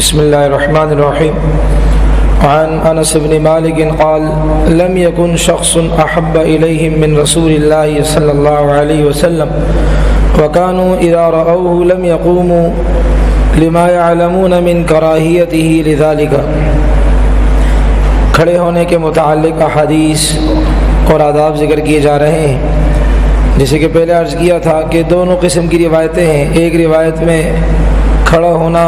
بسم اللہ الرحمن الرحیم. عن انس بن مالک قال لم يكن شخص احب الیہم من رسول اللہ صلی اللہ علیہ وسلم وكانوا اذا رأوه لم يقوموا لما يعلمون من کراہیته لذلك. کھڑے ہونے کے متعلق احادیث اور آداب ذکر کیے جا رہے ہیں. جیسے کہ پہلے عرض کیا تھا کہ دونوں قسم کی روایتیں ہیں. ایک روایت میں کھڑا ہونا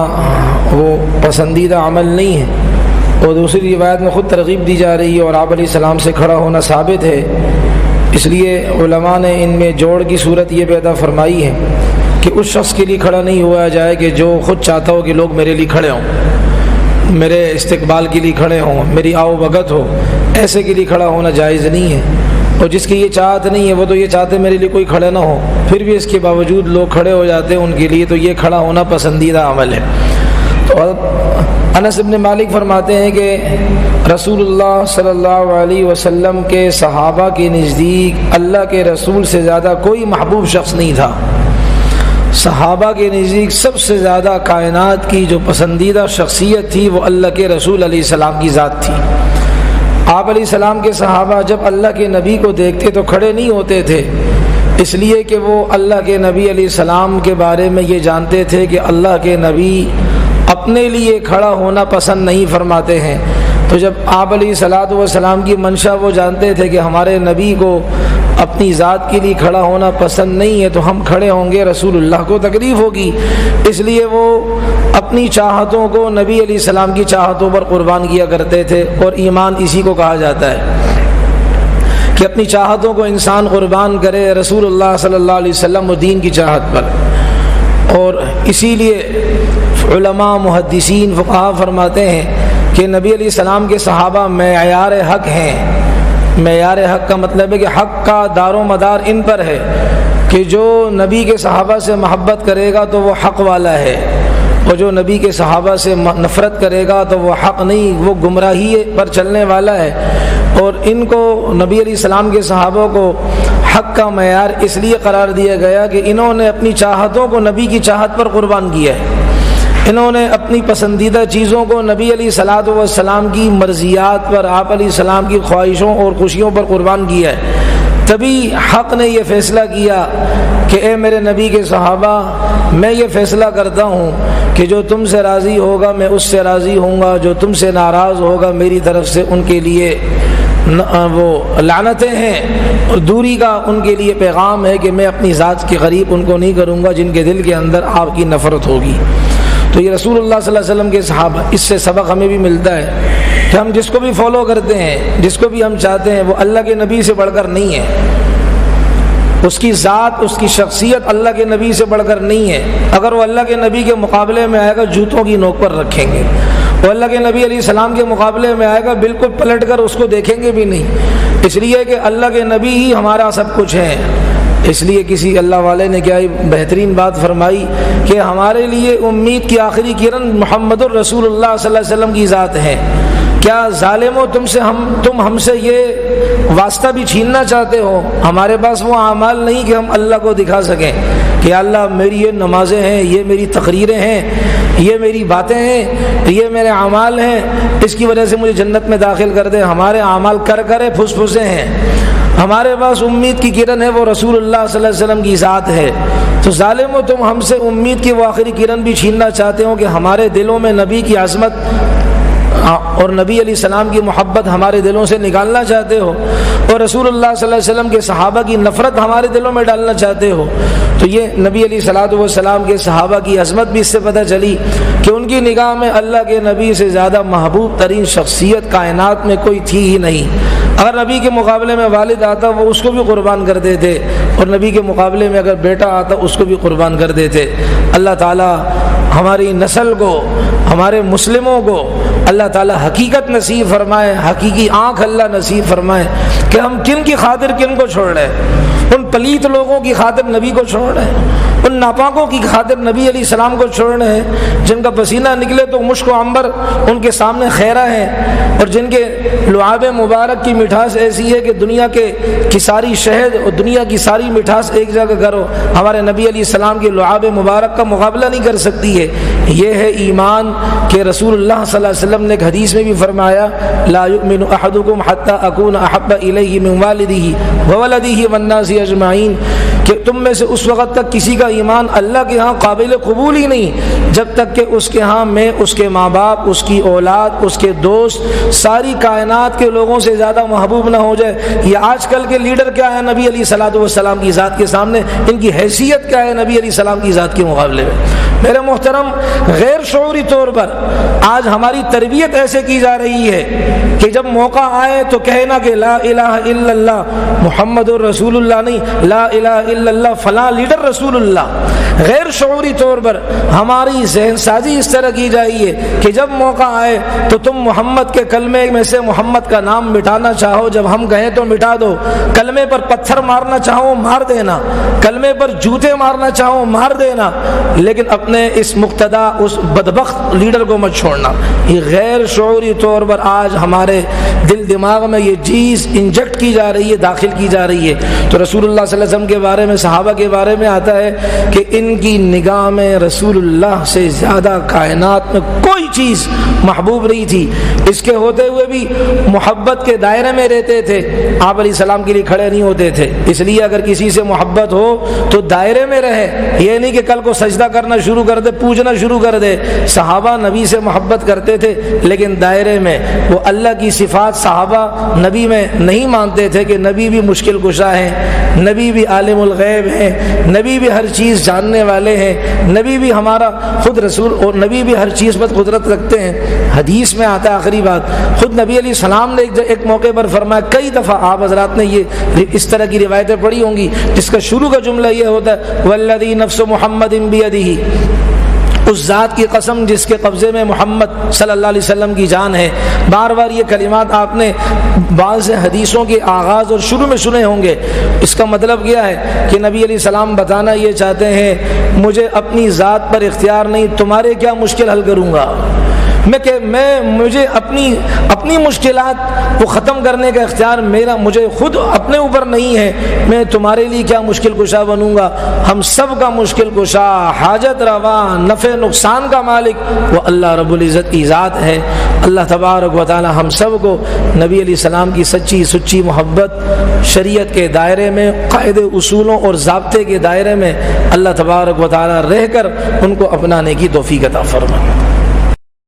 وہ پسندیدہ عمل نہیں ہے، اور دوسری روایت میں خود ترغیب دی جا رہی ہے اور آپ علیہ السلام سے کھڑا ہونا ثابت ہے. اس لیے علماء نے ان میں جوڑ کی صورت یہ پیدا فرمائی ہے کہ اس شخص کے لیے کھڑا نہیں ہوا جائے کہ جو خود چاہتا ہو کہ لوگ میرے لیے کھڑے ہوں، میرے استقبال کے لیے کھڑے ہوں، میری آؤ بھگت ہو. ایسے کے لیے کھڑا ہونا جائز نہیں ہے. اور جس کی یہ چاہت نہیں ہے وہ تو یہ چاہتے میرے لیے کوئی کھڑے نہ ہو، پھر بھی اس کے باوجود لوگ کھڑے ہو جاتے ہیں ان کے لیے، تو یہ کھڑا ہونا پسندیدہ عمل ہے. تو انس بن مالک فرماتے ہیں کہ رسول اللہ صلی اللہ علیہ وسلم کے صحابہ کے نزدیک اللہ کے رسول سے زیادہ کوئی محبوب شخص نہیں تھا. صحابہ کے نزدیک سب سے زیادہ کائنات کی جو پسندیدہ شخصیت تھی وہ اللہ کے رسول علیہ السلام کی ذات تھی. آپ علیہ السلام کے صحابہ جب اللہ کے نبی کو دیکھتے تو کھڑے نہیں ہوتے تھے، اس لیے کہ وہ اللہ کے نبی علیہ السلام کے بارے میں یہ جانتے تھے کہ اللہ کے نبی اپنے لیے کھڑا ہونا پسند نہیں فرماتے ہیں. تو جب آپ علیہ السلام کی منشا وہ جانتے تھے کہ ہمارے نبی کو اپنی ذات کے لیے کھڑا ہونا پسند نہیں ہے تو ہم کھڑے ہوں گے، رسول اللہ کو تکلیف ہوگی، اس لیے وہ اپنی چاہتوں کو نبی علیہ السلام کی چاہتوں پر قربان کیا کرتے تھے. اور ایمان اسی کو کہا جاتا ہے کہ اپنی چاہتوں کو انسان قربان کرے رسول اللہ صلی اللہ علیہ وسلم و دین کی چاہت پر. اور اسی لیے علماء محدثین فقہا فرماتے ہیں کہ نبی علیہ السلام کے صحابہ معیار حق ہیں. معیار حق کا مطلب ہے کہ حق کا دار و مدار ان پر ہے کہ جو نبی کے صحابہ سے محبت کرے گا تو وہ حق والا ہے، اور جو نبی کے صحابہ سے نفرت کرے گا تو وہ حق نہیں، وہ گمراہی پر چلنے والا ہے. اور ان کو نبی علیہ السلام کے صحابہ کو حق کا معیار اس لیے قرار دیا گیا کہ انہوں نے اپنی چاہتوں کو نبی کی چاہت پر قربان کیا ہے. انہوں نے اپنی پسندیدہ چیزوں کو نبی علیہ السلام کی مرضیات پر، آپ علیہ السلام کی خواہشوں اور خوشیوں پر قربان کیا ہے. تبھی حق نے یہ فیصلہ کیا کہ اے میرے نبی کے صحابہ، میں یہ فیصلہ کرتا ہوں کہ جو تم سے راضی ہوگا میں اس سے راضی ہوں گا، جو تم سے ناراض ہوگا میری طرف سے ان کے لیے وہ لعنتیں ہیں، اور دوری کا ان کے لیے پیغام ہے کہ میں اپنی ذات کے قریب ان کو نہیں کروں گا جن کے دل کے اندر آپ کی نفرت ہوگی. تو یہ رسول اللہ صلی اللہ علیہ وسلم کے صحابہ، اس سے سبق ہمیں بھی ملتا ہے کہ ہم جس کو بھی فالو کرتے ہیں، جس کو بھی ہم چاہتے ہیں، وہ اللہ کے نبی سے بڑھ کر نہیں ہے. اس کی ذات، اس کی شخصیت اللہ کے نبی سے بڑھ کر نہیں ہے. اگر وہ اللہ کے نبی کے مقابلے میں آئے گا جوتوں کی نوک پر رکھیں گے، وہ اللہ کے نبی علیہ السلام کے مقابلے میں آئے گا بالکل پلٹ کر اس کو دیکھیں گے بھی نہیں، اس لیے کہ اللہ کے نبی ہی ہمارا سب کچھ ہے. اس لیے کسی اللہ والے نے کیا بہترین بات فرمائی کہ ہمارے لیے امید کی آخری کرن محمد الرسول اللہ صلی اللہ علیہ وسلم کی ذات ہے. کیا ظالمو تم ہم سے یہ واسطہ بھی چھیننا چاہتے ہو؟ ہمارے پاس وہ اعمال نہیں کہ ہم اللہ کو دکھا سکیں کہ اللہ میری یہ نمازیں ہیں، یہ میری تقریریں ہیں، یہ میری باتیں ہیں، یہ میرے اعمال ہیں، اس کی وجہ سے مجھے جنت میں داخل کر دے. ہمارے اعمال کرے پھس پھسے ہیں. ہمارے پاس امید کی کرن ہے، وہ رسول اللہ صلی اللہ علیہ وسلم کی ذات ہے. تو ظالمو تم ہم سے امید کی وہ آخری کرن بھی چھیننا چاہتے ہو کہ ہمارے دلوں میں نبی کی عظمت اور نبی علیہ السلام کی محبت ہمارے دلوں سے نکالنا چاہتے ہو، اور رسول اللہ صلی اللہ علیہ وسلم کے صحابہ کی نفرت ہمارے دلوں میں ڈالنا چاہتے ہو. تو یہ نبی علیہ السلام کے صحابہ کی عظمت بھی اس سے پتہ چلی کہ ان کی نگاہ میں اللہ کے نبی سے زیادہ محبوب ترین شخصیت کائنات میں کوئی تھی ہی نہیں. اگر نبی کے مقابلے میں والد آتا وہ اس کو بھی قربان کر دیتے، اور نبی کے مقابلے میں اگر بیٹا آتا اس کو بھی قربان کر دیتے. اللہ تعالی ہماری نسل کو، ہمارے مسلموں کو اللہ تعالی حقیقت نصیب فرمائے، حقیقی آنکھ اللہ نصیب فرمائے کہ ہم کن کی خاطر کن کو چھوڑ رہے ہیں. ان پلیت لوگوں کی خاطر نبی کو چھوڑ رہے ہیں، ان ناپاکوں کی خاطر نبی علیہ السلام کو چھوڑنے ہیں، جن کا پسینہ نکلے تو مشک و عنبر ان کے سامنے خیرہ ہیں، اور جن کے لعاب مبارک کی مٹھاس ایسی ہے کہ دنیا کی ساری شہد اور دنیا کی ساری مٹھاس ایک جگہ کرو، ہمارے نبی علیہ السلام کے لعاب مبارک کا مقابلہ نہیں کر سکتی ہے۔ یہ ہے ایمان کہ رسول اللہ صلی اللہ علیہ وسلم نے ایک حدیث میں بھی فرمایا لا یؤمن احدکم حتی اکون احب الیہ من والدہ وولدہ والناس اجمعین، کہ تم میں سے اس وقت تک کسی کا ایمان اللہ کے ہاں قابل قبول ہی نہیں جب تک کہ اس کے ہاں میں اس کے ماں باپ، اس کی اولاد، اس کے دوست، ساری کائنات کے لوگوں سے زیادہ محبوب نہ ہو جائے۔ یہ آج کل کے لیڈر کیا ہے نبی علیہ الصلوۃ والسلام کی ذات کے سامنے، ان کی حیثیت کیا ہے نبی علیہ السلام کی ذات کے مقابلے میں؟ میرے محترم، غیر شعوری طور پر آج ہماری تربیت ایسے کی جا رہی ہے کہ جب موقع آئے تو کہنا کہ لا الہ الا اللہ محمد الرسول اللہ نہیں، لا الہ الا اللہ فلاں لیڈر رسول اللہ۔ غیر شعوری طور پر ہماری ذہن سازی اس طرح کی جائیے کہ جب موقع آئے تو تم محمد کے کلمے میں سے محمد کا نام مٹانا چاہو، جب ہم کہیں تو مٹا دو، کلمے پر پتھر مارنا چاہو مار دینا، کلمے پر جوتے مارنا چاہو مار دینا، لیکن اپنے اس مقتدا اس بدبخت لیڈر کو مت چھوڑنا۔ یہ غیر شعوری طور پر آج ہمارے دل دماغ میں یہ چیز انجیکٹ کی جا رہی ہے، داخل کی جا رہی ہے۔ تو رسول اللہ صلی اللہ علیہ وسلم کے بارے میں، صحابہ کے بارے میں آتا ہے کہ ان کی نگاہ میں رسول اللہ سے زیادہ کائنات میں کوئی چیز محبوب نہیں تھی۔ اس کے ہوتے ہوئے بھی محبت کے دائرے میں رہتے تھے، آپ علیہ السلام کے لیے کھڑے نہیں ہوتے تھے۔ اس لیے اگر کسی سے محبت ہو تو دائرے میں رہے، یہ نہیں کہ کل کو سجدہ کرنا شروع کر دے، پوجنا شروع کر دے۔ صحابہ نبی سے محبت کرتے تھے لیکن دائرے میں، وہ اللہ کی صفات صحابہ نبی میں نہیں مانتے تھے کہ نبی بھی مشکل کشا ہے، نبی بھی عالم الغیب ہے، نبی بھی ہر چیز جاننے والے ہیں، نبی بھی ہمارا خود رسول اور نبی بھی ہر چیز پر قدرت رکھتے ہیں۔ حدیث میں آتا ہے آخری بات، خود نبی علیہ السلام نے ایک موقع پر فرمایا، کئی دفعہ آپ حضرات نے یہ اس طرح کی روایتیں پڑھی ہوں گی جس کا شروع کا جملہ یہ ہوتا ہے والذی نفس محمد بیدہ، اس ذات کی قسم جس کے قبضے میں محمد صلی اللہ علیہ وسلم کی جان ہے۔ بار بار یہ کلمات آپ نے بعض حدیثوں کے آغاز اور شروع میں سنے ہوں گے۔ اس کا مطلب کیا ہے کہ نبی علیہ السلام بتانا یہ چاہتے ہیں مجھے اپنی ذات پر اختیار نہیں، تمہارے کیا مشکل حل کروں گا مجھے اپنی مشکلات کو ختم کرنے کا اختیار مجھے خود اپنے اوپر نہیں ہے، میں تمہارے لیے کیا مشکل کشا بنوں گا۔ ہم سب کا مشکل کشا، حاجت روا، نفع نقصان کا مالک وہ اللہ رب العزت کی ذات ہے۔ اللہ تبارک و تعالی ہم سب کو نبی علیہ السلام کی سچی محبت، شریعت کے دائرے میں، قاعدے اصولوں اور ضابطے کے دائرے میں اللہ تبارک و تعالی رہ کر ان کو اپنانے کی توفیق عطا فرمائے۔